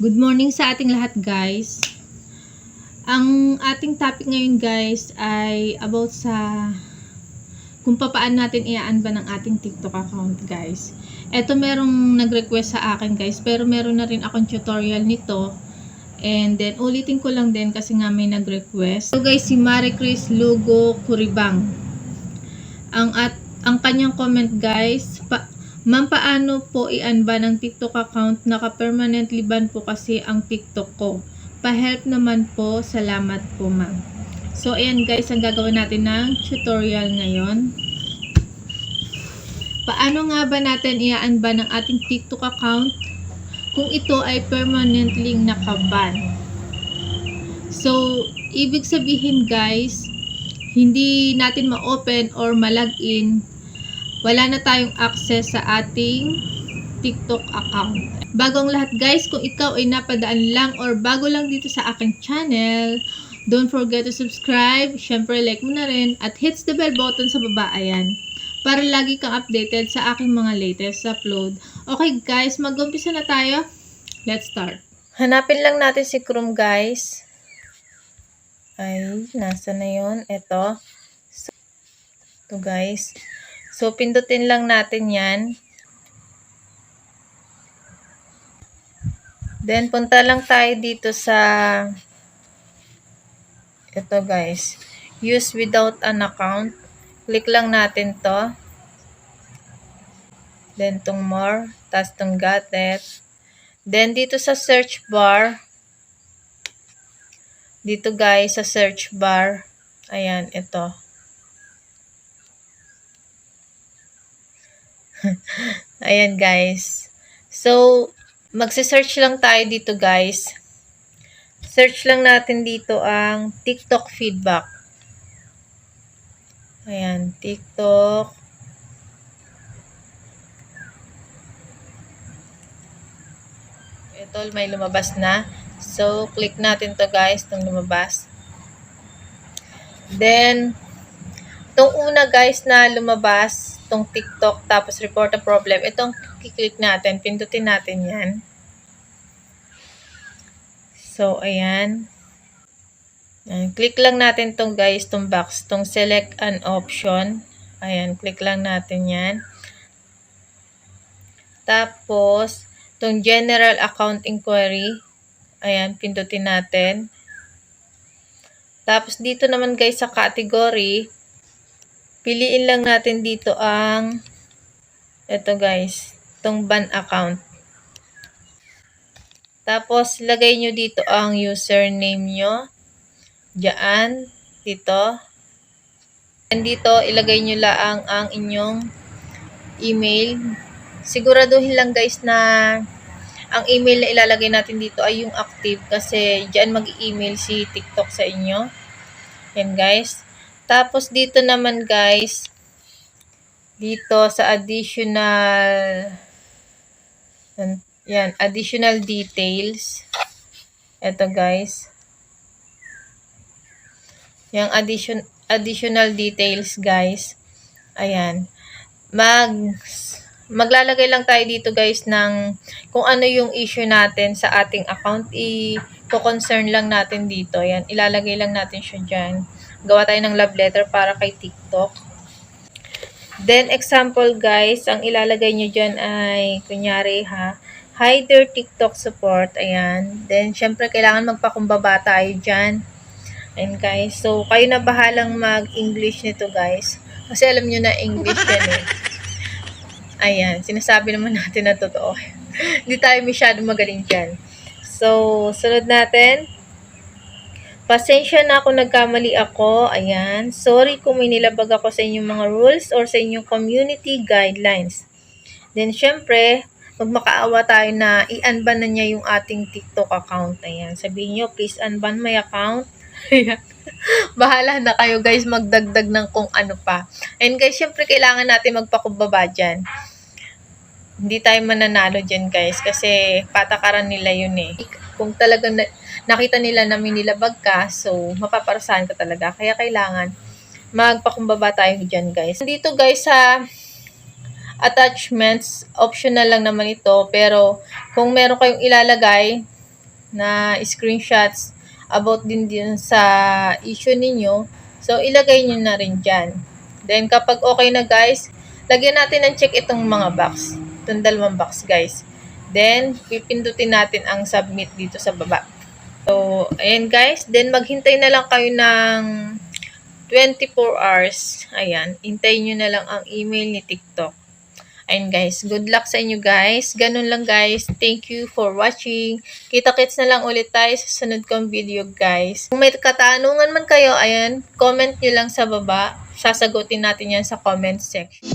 Good morning sa ating lahat, guys. Ang ating topic ngayon, guys, ay about sa kung paano natin i-unban ang ating TikTok account, guys. Eto, merong nag-request sa akin, guys, pero meron na rin akong tutorial nito. And then, ulitin ko lang din kasi nga may nag-request. So, guys, si Marie Chris Lugo Curibang. Ang kanyang comment, guys, Ma'am, paano po i-unban ang TikTok account? Naka-permanently ban po kasi ang TikTok ko. Pa-help naman po. Salamat po, ma'am. So, ayan guys, ang gagawin natin ng tutorial ngayon. Paano nga ba natin i-unban ang ating TikTok account kung ito ay permanently naka-ban? So, ibig sabihin guys, hindi natin ma-open or ma-login, wala na tayong access sa ating TikTok account. Bago ang lahat guys, kung ikaw ay napadaan lang or bago lang dito sa aking channel, don't forget to subscribe, syempre like mo na rin, at hits the bell button sa baba, ayan, para lagi kang updated sa aking mga latest upload. Okay guys, mag-umpisa na tayo. Let's start. Hanapin lang natin si Chrome guys. Ay, nasa na yun? Ito. So, ito guys. So, pindutin lang natin yan. Then, punta lang tayo dito sa ito guys. Use without an account. Click lang natin to. Then, tong more. Tapos, tong got it. Then, dito sa search bar. Dito guys, sa search bar. Ayan, ito. Ayan guys. So, magse-search lang tayo dito guys. Search lang natin dito ang TikTok feedback. Ayan, TikTok. Ito, may lumabas na. So, click natin to guys, itong lumabas. Then, itong una guys na lumabas, itong TikTok, tapos report a problem, itong kiklik natin, pindutin natin yan. So, ayan. Click lang natin itong guys, itong box, itong select an option. Ayan, click lang natin yan. Tapos, itong general account inquiry. Ayan, pindutin natin. Tapos, dito naman guys sa category, piliin lang natin dito ang ito guys, itong ban account. Tapos, lagay nyo dito ang username nyo. Diyan, dito. And dito, ilagay nyo lang ang inyong email. Siguraduhin lang guys na ang email na ilalagay natin dito ay yung active kasi diyan mag-email si TikTok sa inyo. Yan guys. Tapos, dito naman guys, dito sa additional, yan, additional details. Ito guys. Yung additional details guys. Ayan. Maglalagay lang tayo dito guys ng kung ano yung issue natin sa ating account. I-concern lang natin dito. Ayan. Ilalagay lang natin siya dyan. Gawa tayo ng love letter para kay TikTok. Then, example guys, ang ilalagay nyo dyan ay, kunyari hi there TikTok support. Ayan. Then, syempre, kailangan magpakumbaba tayo dyan. Ayan guys. So, kayo na bahalang mag-English nito guys. Kasi alam nyo na English yan eh. Ayan. Sinasabi naman natin na totoo. Hindi tayo masyadong magaling dyan. So, sunod natin. Pasensya na kung nagkamali ako. Ayan. Sorry kung may nilabag ako sa inyong mga rules or sa inyong community guidelines. Then, syempre, magmakaawa tayo na i-unban na niya yung ating TikTok account. Ayan. Sabihin nyo, please unban my account. Ayan. Bahala na kayo guys magdagdag ng kung ano pa. And guys, syempre kailangan natin magpakumbaba dyan. Hindi tayo mananalo dyan guys kasi patakaran nila yun eh. Kung talagang nakita nila na minilabag ka, so mapaparasahan ka talaga. Kaya kailangan magpakumbaba tayo dyan guys. Dito guys sa attachments, optional lang naman ito. Pero kung meron kayong ilalagay, na screenshots about din sa issue ninyo. So, ilagay nyo na rin dyan. Then, kapag okay na guys, lagyan natin ng check itong mga box. Itong 2 box guys. Then, pipindutin natin ang submit dito sa baba. So, ayan guys. Then, maghintay na lang kayo ng 24 hours. Ayan. Hintayin nyo na lang ang email ni TikTok. Ayan guys. Good luck sa inyo guys. Ganun lang guys. Thank you for watching. Kita-kits na lang ulit tayo sa sunod kong video guys. Kung may katanungan man kayo, ayan, comment nyo lang sa baba. Sasagutin natin yan sa comment section.